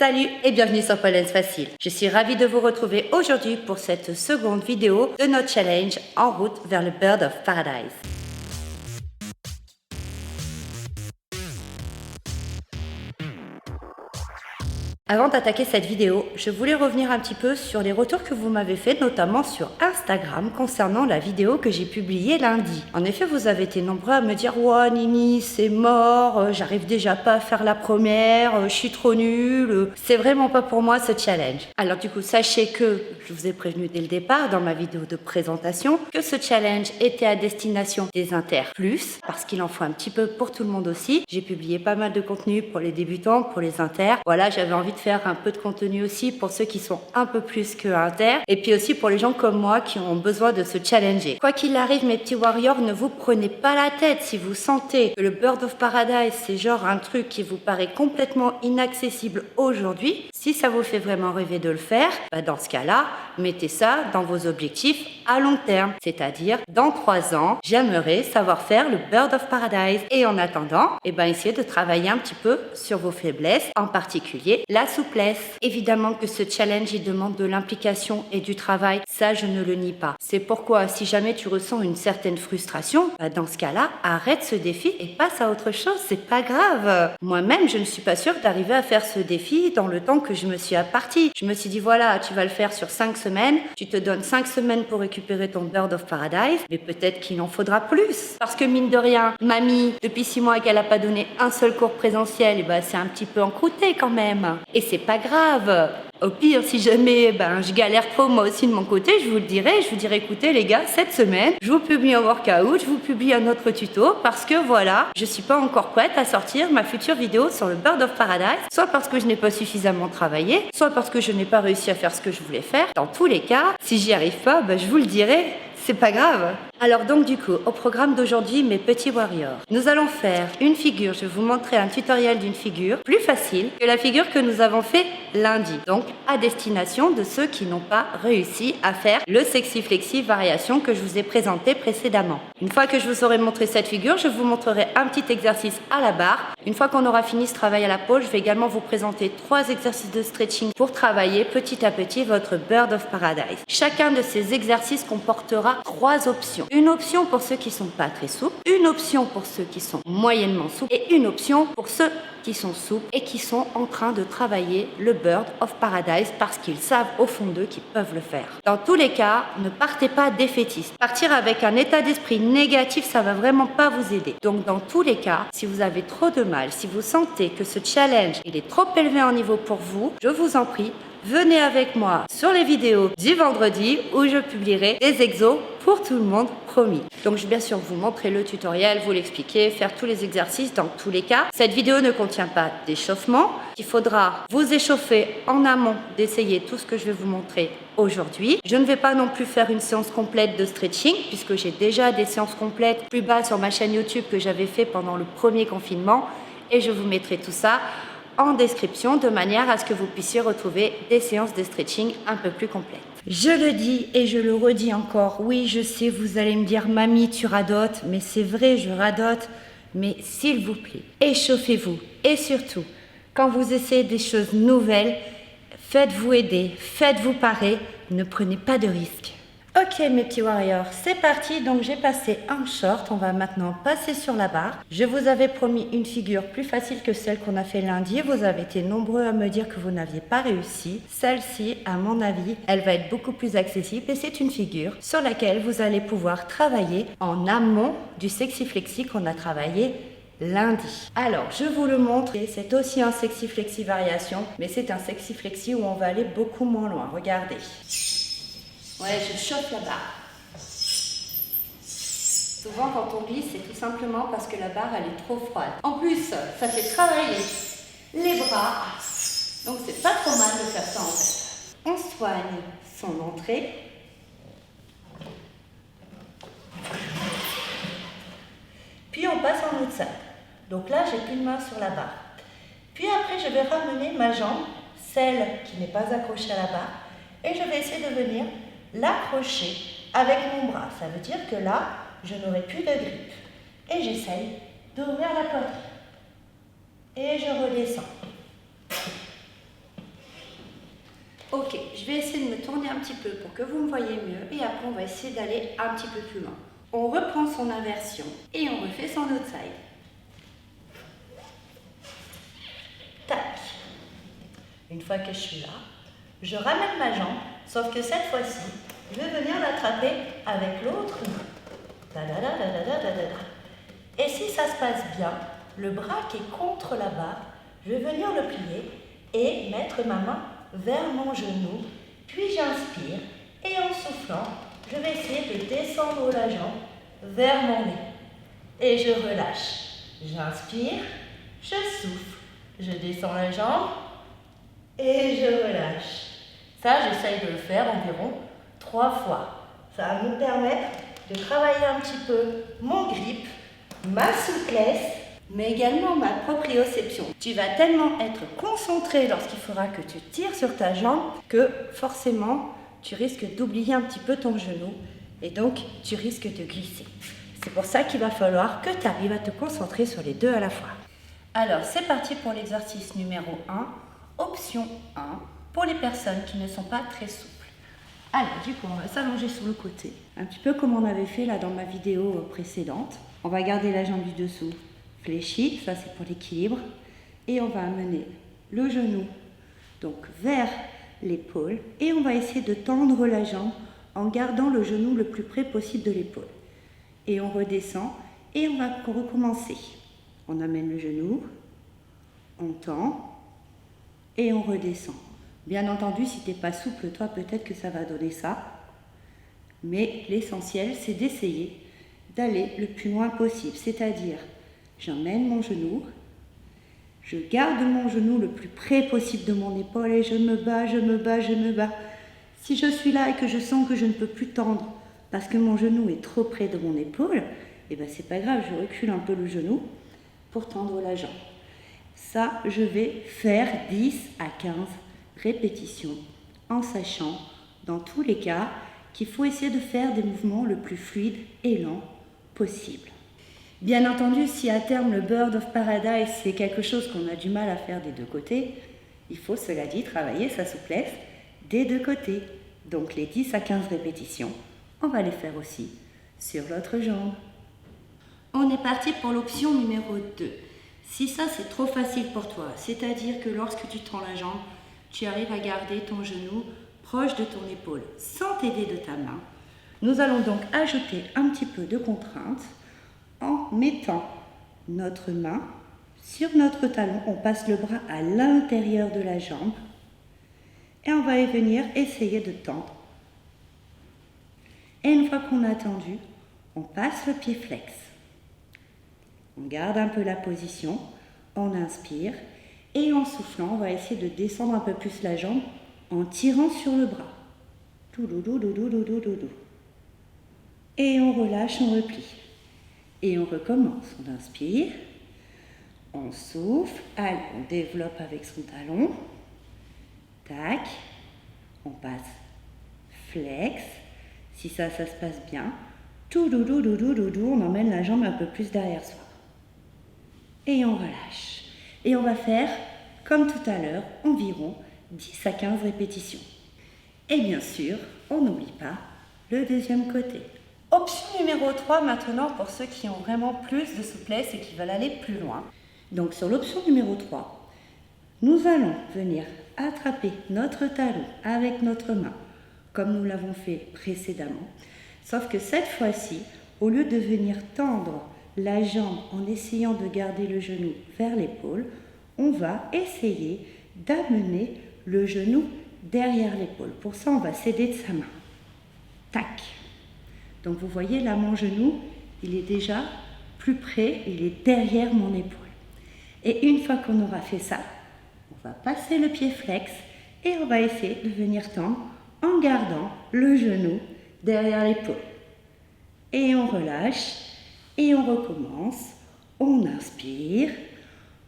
Salut et bienvenue sur Pole Dance Facile. Je suis ravie de vous retrouver aujourd'hui pour cette seconde vidéo de notre challenge en route vers le Bird of Paradise. Avant d'attaquer cette vidéo, je voulais revenir un petit peu sur les retours que vous m'avez fait, notamment sur Instagram, concernant la vidéo que j'ai publiée lundi. En effet, vous avez été nombreux à me dire « Ouais, Nini, c'est mort, j'arrive déjà pas à faire la première, je suis trop nulle, c'est vraiment pas pour moi ce challenge. » Alors du coup, sachez que je vous ai prévenu dès le départ dans ma vidéo de présentation que ce challenge était à destination des inter plus, parce qu'il en faut un petit peu pour tout le monde aussi. J'ai publié pas mal de contenu pour les débutants, pour les inter. Voilà, j'avais envie de faire un peu de contenu aussi pour ceux qui sont un peu plus que inter, et puis aussi pour les gens comme moi qui ont besoin de se challenger. Quoi qu'il arrive, mes petits warriors, ne vous prenez pas la tête si vous sentez que le Bird of Paradise c'est genre un truc qui vous paraît complètement inaccessible aujourd'hui. Si ça vous fait vraiment rêver de le faire, dans ce cas-là, mettez ça dans vos objectifs à long terme, c'est-à-dire dans 3 ans, j'aimerais savoir faire le Bird of Paradise. Et en attendant, essayez de travailler un petit peu sur vos faiblesses, en particulier la souplesse. Évidemment que ce challenge, il demande de l'implication et du travail, ça je ne le nie pas. C'est pourquoi si jamais tu ressens une certaine frustration, dans ce cas-là, arrête ce défi et passe à autre chose, c'est pas grave. Moi-même, je ne suis pas sûre d'arriver à faire ce défi dans le temps que je me suis imparti. Je me suis dit voilà, tu vas le faire sur 5 semaines, tu te donnes 5 semaines pour récupérer ton Bird of Paradise, mais peut-être qu'il en faudra plus. Parce que mine de rien, mamie, depuis 6 mois qu'elle n'a pas donné un seul cours présentiel, c'est un petit peu encrouté quand même. Et c'est pas grave. Au pire, si jamais je galère trop moi aussi de mon côté, je vous le dirai. Je vous dirai écoutez les gars, cette semaine, je vous publie un workout, je vous publie un autre tuto parce que voilà, je suis pas encore prête à sortir ma future vidéo sur le Bird of Paradise, soit parce que je n'ai pas suffisamment travaillé, soit parce que je n'ai pas réussi à faire ce que je voulais faire. Dans tous les cas, si j'y arrive pas, je vous le dirai. C'est pas grave. Alors donc du coup, au programme d'aujourd'hui, mes petits warriors, nous allons faire une figure. Je vais vous montrer un tutoriel d'une figure plus facile que la figure que nous avons fait lundi. Donc à destination de ceux qui n'ont pas réussi à faire le sexy flexi variation que je vous ai présenté précédemment. Une fois que je vous aurai montré cette figure, je vous montrerai un petit exercice à la barre. Une fois qu'on aura fini ce travail à la pause, je vais également vous présenter 3 exercices de stretching pour travailler petit à petit votre Bird of Paradise. Chacun de ces exercices comportera 3 options. Une option pour ceux qui sont pas très souples, une option pour ceux qui sont moyennement souples et une option pour ceux qui sont souples et qui sont en train de travailler le Bird of Paradise parce qu'ils savent au fond d'eux qu'ils peuvent le faire. Dans tous les cas, ne partez pas défaitiste. Partir avec un état d'esprit négatif, ça va vraiment pas vous aider. Donc dans tous les cas, si vous avez trop de mal, si vous sentez que ce challenge il est trop élevé en niveau pour vous, je vous en prie, venez avec moi sur les vidéos du vendredi où je publierai des exos pour tout le monde, promis. Donc je vais bien sûr vous montrer le tutoriel, vous l'expliquer, faire tous les exercices dans tous les cas. Cette vidéo ne contient pas d'échauffement. Il faudra vous échauffer en amont d'essayer tout ce que je vais vous montrer aujourd'hui. Je ne vais pas non plus faire une séance complète de stretching puisque j'ai déjà des séances complètes plus bas sur ma chaîne YouTube que j'avais fait pendant le premier confinement et je vous mettrai tout ça en description de manière à ce que vous puissiez retrouver des séances de stretching un peu plus complètes. Je le dis et je le redis encore, oui je sais vous allez me dire mamie tu radotes, mais c'est vrai je radote, mais s'il vous plaît, échauffez-vous et surtout quand vous essayez des choses nouvelles, faites-vous aider, faites-vous parer, ne prenez pas de risques. Ok mes petits warriors, c'est parti, donc j'ai passé un short, on va maintenant passer sur la barre. Je vous avais promis une figure plus facile que celle qu'on a fait lundi, vous avez été nombreux à me dire que vous n'aviez pas réussi. Celle-ci, à mon avis, elle va être beaucoup plus accessible et c'est une figure sur laquelle vous allez pouvoir travailler en amont du sexy flexi qu'on a travaillé lundi. Alors, je vous le montre, c'est aussi un sexy flexi variation, mais c'est un sexy flexi où on va aller beaucoup moins loin, regardez. Ouais, je chauffe la barre. Souvent, quand on glisse, c'est tout simplement parce que la barre, elle est trop froide. En plus, ça fait travailler les bras. Donc, c'est pas trop mal de faire ça, en fait. On soigne son entrée. Puis, on passe en outside. Donc là, j'ai qu'une main sur la barre. Puis après, je vais ramener ma jambe, celle qui n'est pas accrochée à la barre, et je vais essayer de venir l'accrocher avec mon bras. Ça veut dire que là, je n'aurai plus de grippe. Et j'essaye d'ouvrir la poitrine. Et je redescends. Ok, je vais essayer de me tourner un petit peu pour que vous me voyez mieux et après on va essayer d'aller un petit peu plus loin. On reprend son inversion et on refait son outside. Tac. Une fois que je suis là, je ramène ma jambe, sauf que cette fois-ci, je vais venir l'attraper avec l'autre main. Et si ça se passe bien, le bras qui est contre la barre, je vais venir le plier et mettre ma main vers mon genou, puis j'inspire et en soufflant, je vais essayer de descendre la jambe vers mon nez. Et je relâche. J'inspire, je souffle, je descends la jambe et je relâche. Ça, j'essaye de le faire environ 3 fois. Ça va me permettre de travailler un petit peu mon grip, ma souplesse, mais également ma proprioception. Tu vas tellement être concentré lorsqu'il faudra que tu tires sur ta jambe que forcément, tu risques d'oublier un petit peu ton genou et donc tu risques de glisser. C'est pour ça qu'il va falloir que tu arrives à te concentrer sur les deux à la fois. Alors, c'est parti pour l'exercice numéro 1, option 1, pour les personnes qui ne sont pas très souples. Alors, du coup, on va s'allonger sur le côté, un petit peu comme on avait fait là dans ma vidéo précédente. On va garder la jambe du dessous fléchie, ça c'est pour l'équilibre, et on va amener le genou donc vers l'épaule et on va essayer de tendre la jambe en gardant le genou le plus près possible de l'épaule. Et on redescend et on va recommencer. On amène le genou, on tend et on redescend. Bien entendu, si tu n'es pas souple, toi, peut-être que ça va donner ça. Mais l'essentiel, c'est d'essayer d'aller le plus loin possible. C'est-à-dire, j'emmène mon genou, je garde mon genou le plus près possible de mon épaule et je me bats, je me bats, je me bats. Si je suis là et que je sens que je ne peux plus tendre parce que mon genou est trop près de mon épaule, eh bien c'est pas grave, je recule un peu le genou pour tendre la jambe. Ça, je vais faire 10 à 15 répétitions en sachant, dans tous les cas, qu'il faut essayer de faire des mouvements le plus fluides et lents possible. Bien entendu, si à terme le Bird of Paradise c'est quelque chose qu'on a du mal à faire des deux côtés, il faut, cela dit, travailler sa souplesse des deux côtés. Donc les 10 à 15 répétitions, on va les faire aussi sur l'autre jambe. On est parti pour l'option numéro 2. Si ça c'est trop facile pour toi, c'est-à-dire que lorsque tu tends la jambe, tu arrives à garder ton genou proche de ton épaule sans t'aider de ta main, nous allons donc ajouter un petit peu de contrainte en mettant notre main sur notre talon. On passe le bras à l'intérieur de la jambe et on va y venir essayer de tendre. Et une fois qu'on a tendu, on passe le pied flex. On garde un peu la position, on inspire et en soufflant, on va essayer de descendre un peu plus la jambe en tirant sur le bras. Et on relâche, on replie. Et on recommence. On inspire, on souffle, allez, on développe avec son talon. Tac, on passe flex. Si ça se passe bien, on emmène la jambe un peu plus derrière soi. Et on relâche. Et on va faire, comme tout à l'heure, environ 10 à 15 répétitions. Et bien sûr, on n'oublie pas le deuxième côté. Option numéro 3 maintenant pour ceux qui ont vraiment plus de souplesse et qui veulent aller plus loin. Donc sur l'option numéro 3, nous allons venir attraper notre talon avec notre main, comme nous l'avons fait précédemment. Sauf que cette fois-ci, au lieu de venir tendre la jambe en essayant de garder le genou vers l'épaule, on va essayer d'amener le genou derrière l'épaule. Pour ça, on va s'aider de sa main. Tac. Donc vous voyez là, mon genou, il est déjà plus près, il est derrière mon épaule. Et une fois qu'on aura fait ça, on va passer le pied flex et on va essayer de venir tendre en gardant le genou derrière l'épaule. Et on relâche et on recommence. On inspire,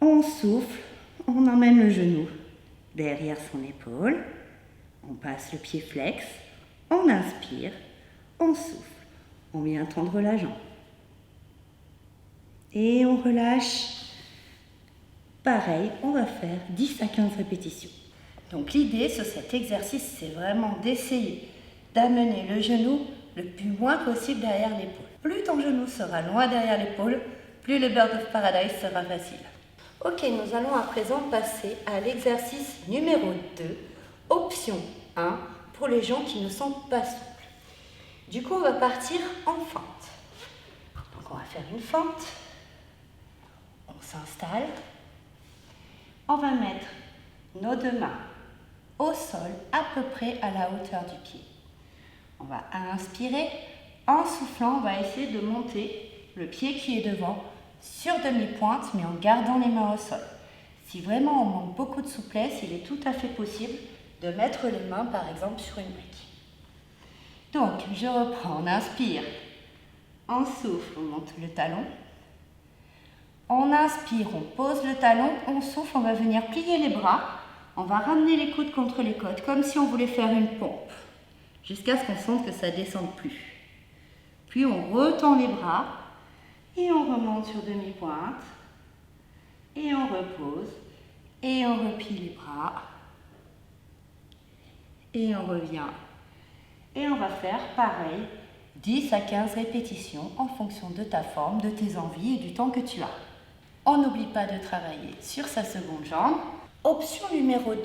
on souffle, on emmène le genou derrière son épaule. On passe le pied flex, on inspire, on souffle. On vient tendre la jambe. Et on relâche. Pareil, on va faire 10 à 15 répétitions. Donc l'idée sur cet exercice, c'est vraiment d'essayer d'amener le genou le plus loin possible derrière l'épaule. Plus ton genou sera loin derrière l'épaule, plus le Bird of Paradise sera facile. Ok, nous allons à présent passer à l'exercice numéro 2, option 1, pour les gens qui ne sont pas souples. Du coup, on va partir en fente. Donc on va faire une fente, on s'installe, on va mettre nos deux mains au sol à peu près à la hauteur du pied. On va inspirer, en soufflant, on va essayer de monter le pied qui est devant sur demi-pointe, mais en gardant les mains au sol. Si vraiment on manque beaucoup de souplesse, il est tout à fait possible de mettre les mains, par exemple, sur une brique. Donc, je reprends, on inspire, on souffle, on monte le talon. On inspire, on pose le talon, on souffle, on va venir plier les bras. On va ramener les coudes contre les côtes, comme si on voulait faire une pompe, jusqu'à ce qu'on sente que ça ne descende plus. Puis on retend les bras, et on remonte sur demi-pointe, et on repose, et on replie les bras, et on revient. Et on va faire pareil, 10 à 15 répétitions en fonction de ta forme, de tes envies et du temps que tu as. On n'oublie pas de travailler sur sa seconde jambe. Option numéro 2,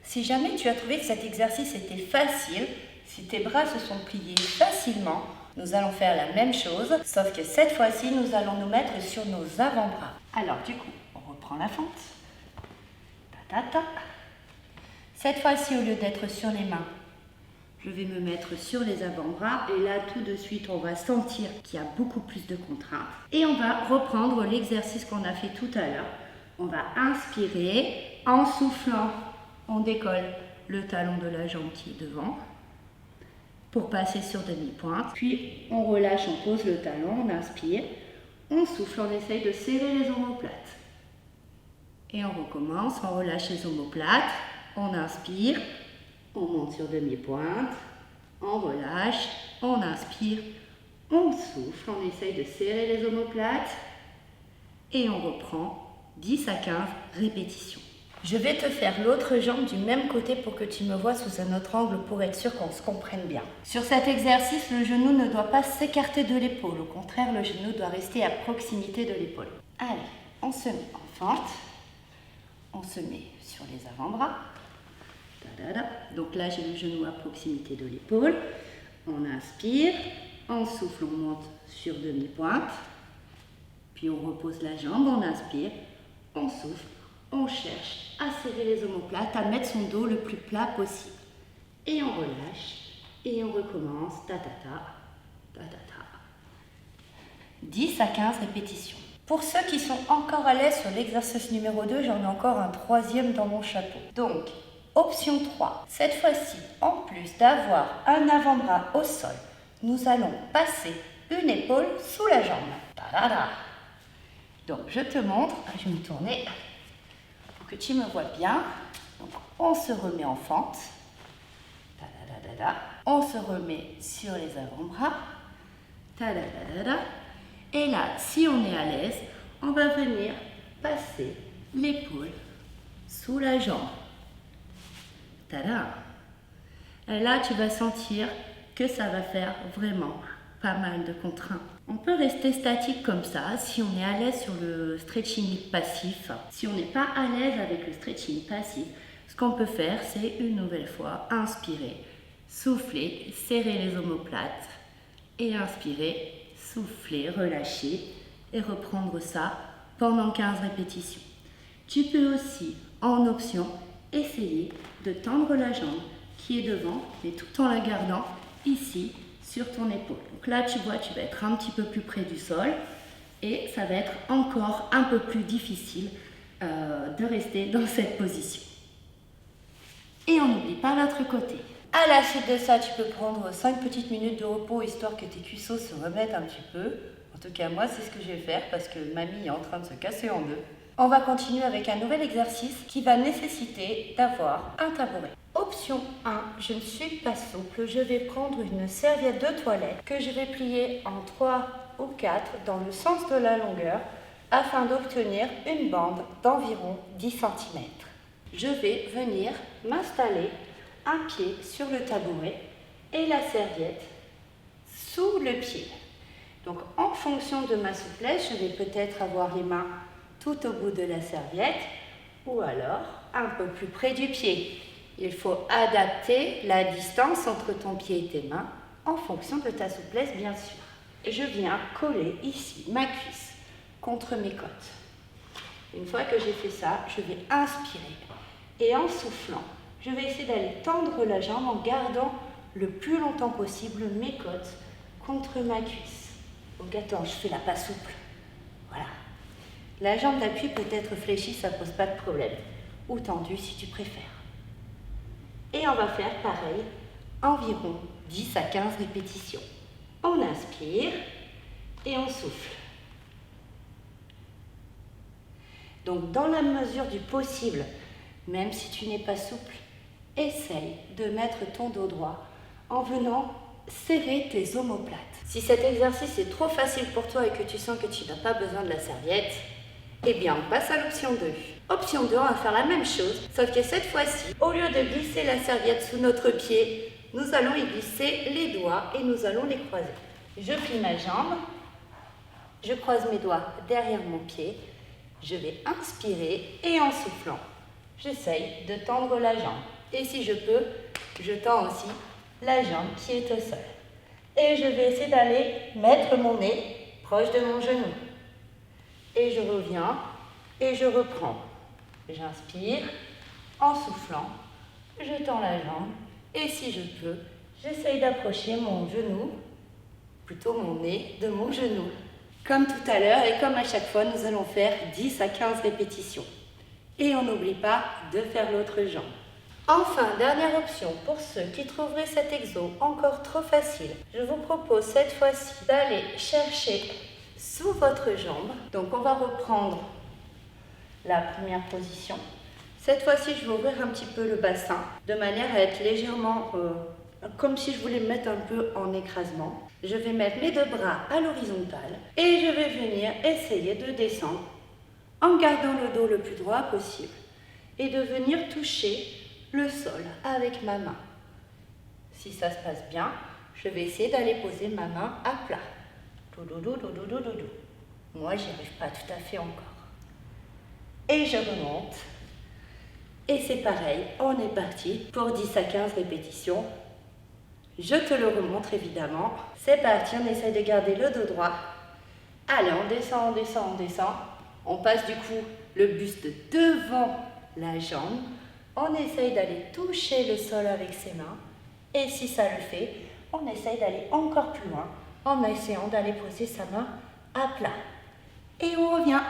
si jamais tu as trouvé que cet exercice était facile, si tes bras se sont pliés facilement, nous allons faire la même chose, sauf que cette fois-ci, nous allons nous mettre sur nos avant-bras. Alors du coup, on reprend la fente. Ta, ta, ta. Cette fois-ci, au lieu d'être sur les mains, je vais me mettre sur les avant-bras et là, tout de suite, on va sentir qu'il y a beaucoup plus de contraintes. Et on va reprendre l'exercice qu'on a fait tout à l'heure. On va inspirer, en soufflant, on décolle le talon de la jambe qui est devant pour passer sur demi-pointe. Puis on relâche, on pose le talon, on inspire, on souffle, on essaye de serrer les omoplates. Et on recommence, on relâche les omoplates, on inspire, on monte sur demi-pointe, on relâche, on inspire, on souffle, on essaye de serrer les omoplates et on reprend 10 à 15 répétitions. Je vais te faire l'autre jambe du même côté pour que tu me vois sous un autre angle pour être sûr qu'on se comprenne bien. Sur cet exercice, le genou ne doit pas s'écarter de l'épaule. Au contraire, le genou doit rester à proximité de l'épaule. Allez, on se met en fente. On se met sur les avant-bras. Donc là, j'ai le genou à proximité de l'épaule. On inspire, on souffle, on monte sur demi-pointe. Puis on repose la jambe, on inspire, on souffle, on cherche à serrer les omoplates, à mettre son dos le plus plat possible. Et on relâche, et on recommence, ta ta ta, ta ta ta. 10 à 15 répétitions. Pour ceux qui sont encore à l'aise sur l'exercice numéro 2, j'en ai encore un troisième dans mon chapeau. Donc, option 3. Cette fois-ci, en plus d'avoir un avant-bras au sol, nous allons passer une épaule sous la jambe. Ta-da-da. Donc, je te montre, je vais me tourner pour que tu me vois bien. Donc, on se remet en fente. Ta-da-da-da-da. On se remet sur les avant-bras. Ta-da-da-da-da. Et là, si on est à l'aise, on va venir passer l'épaule sous la jambe. Tada! Et là, tu vas sentir que ça va faire vraiment pas mal de contraintes. On peut rester statique comme ça si on est à l'aise sur le stretching passif. Si on n'est pas à l'aise avec le stretching passif, ce qu'on peut faire, c'est une nouvelle fois inspirer, souffler, serrer les omoplates et inspirer, souffler, relâcher et reprendre ça pendant 15 répétitions. Tu peux aussi, en option, essayer de tendre la jambe qui est devant, mais tout en la gardant ici sur ton épaule. Donc là, tu vois, tu vas être un petit peu plus près du sol et ça va être encore un peu plus difficile de rester dans cette position. Et on n'oublie pas l'autre côté. À la suite de ça, tu peux prendre 5 petites minutes de repos histoire que tes cuisseaux se remettent un petit peu. En tout cas, moi, c'est ce que je vais faire parce que mamie est en train de se casser en deux. On va continuer avec un nouvel exercice qui va nécessiter d'avoir un tabouret. Option 1, je ne suis pas souple. Je vais prendre une serviette de toilette que je vais plier en 3 ou 4 dans le sens de la longueur afin d'obtenir une bande d'environ 10 cm. je vais venir m'installer un pied sur le tabouret et la serviette sous le pied. Donc en fonction de ma souplesse, je vais peut-être avoir les mains tout au bout de la serviette ou alors un peu plus près du pied. Il faut adapter la distance entre ton pied et tes mains en fonction de ta souplesse, bien sûr. Je viens coller ici ma cuisse contre mes côtes. Une fois que j'ai fait ça, je vais inspirer et en soufflant, je vais essayer d'aller tendre la jambe en gardant le plus longtemps possible mes côtes contre ma cuisse. Donc attends, je fais la pas souple. Voilà. La jambe d'appui peut être fléchie, ça ne pose pas de problème. Ou tendue si tu préfères. Et on va faire pareil, environ 10 à 15 répétitions. On inspire et on souffle. Donc dans la mesure du possible, même si tu n'es pas souple, essaye de mettre ton dos droit en venant serrer tes omoplates. Si cet exercice est trop facile pour toi et que tu sens que tu n'as pas besoin de la serviette, eh bien on passe à l'option 2. Option 2, on va faire la même chose, sauf que cette fois-ci, au lieu de glisser la serviette sous notre pied, nous allons y glisser les doigts et nous allons les croiser. Je plie ma jambe, je croise mes doigts derrière mon pied, je vais inspirer et en soufflant, j'essaye de tendre la jambe. Et si je peux, je tends aussi la jambe qui est au sol. Et je vais essayer d'aller mettre mon nez proche de mon genou. Et je reviens et je reprends. J'inspire en soufflant, je tends la jambe et si je peux, j'essaye d'approcher mon genou, plutôt mon nez, de mon genou. Comme tout à l'heure et comme à chaque fois, nous allons faire 10 à 15 répétitions. Et on n'oublie pas de faire l'autre jambe. Enfin, dernière option, pour ceux qui trouveraient cet exo encore trop facile, je vous propose cette fois-ci d'aller chercher sous votre jambe. Donc on va reprendre la première position. Cette fois-ci, je vais ouvrir un petit peu le bassin de manière à être légèrement comme si je voulais me mettre un peu en écrasement. Je vais mettre mes deux bras à l'horizontale et je vais venir essayer de descendre en gardant le dos le plus droit possible et de venir toucher le sol avec ma main. Si ça se passe bien, je vais essayer d'aller poser ma main à plat. Moi, j'y arrive pas tout à fait encore. Et je remonte. Et c'est pareil, on est parti pour 10 à 15 répétitions. Je te le remontre évidemment. C'est parti, on essaye de garder le dos droit. Allez, on descend, on descend, on descend. On passe du coup le buste devant la jambe. On essaye d'aller toucher le sol avec ses mains. Et si ça le fait, on essaye d'aller encore plus loin en essayant d'aller poser sa main à plat. Et on revient.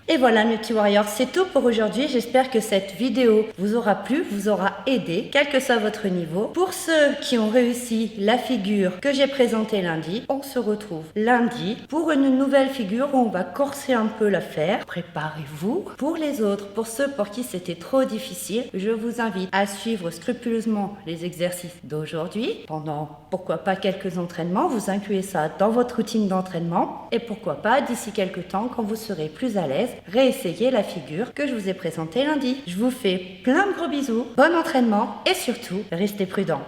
Et voilà mes petits warriors, c'est tout pour aujourd'hui. J'espère que cette vidéo vous aura plu, vous aura aidé, quel que soit votre niveau. Pour ceux qui ont réussi la figure que j'ai présentée lundi, on se retrouve lundi pour une nouvelle figure où on va corser un peu l'affaire. Préparez-vous. Pour les autres, pour ceux pour qui c'était trop difficile, je vous invite à suivre scrupuleusement les exercices d'aujourd'hui. Pendant, pourquoi pas, quelques entraînements, vous incluez ça dans votre routine d'entraînement. Et pourquoi pas, d'ici quelques temps, quand vous serez plus à l'aise, réessayez la figure que je vous ai présentée lundi. Je vous fais plein de gros bisous, bon entraînement et surtout, restez prudents.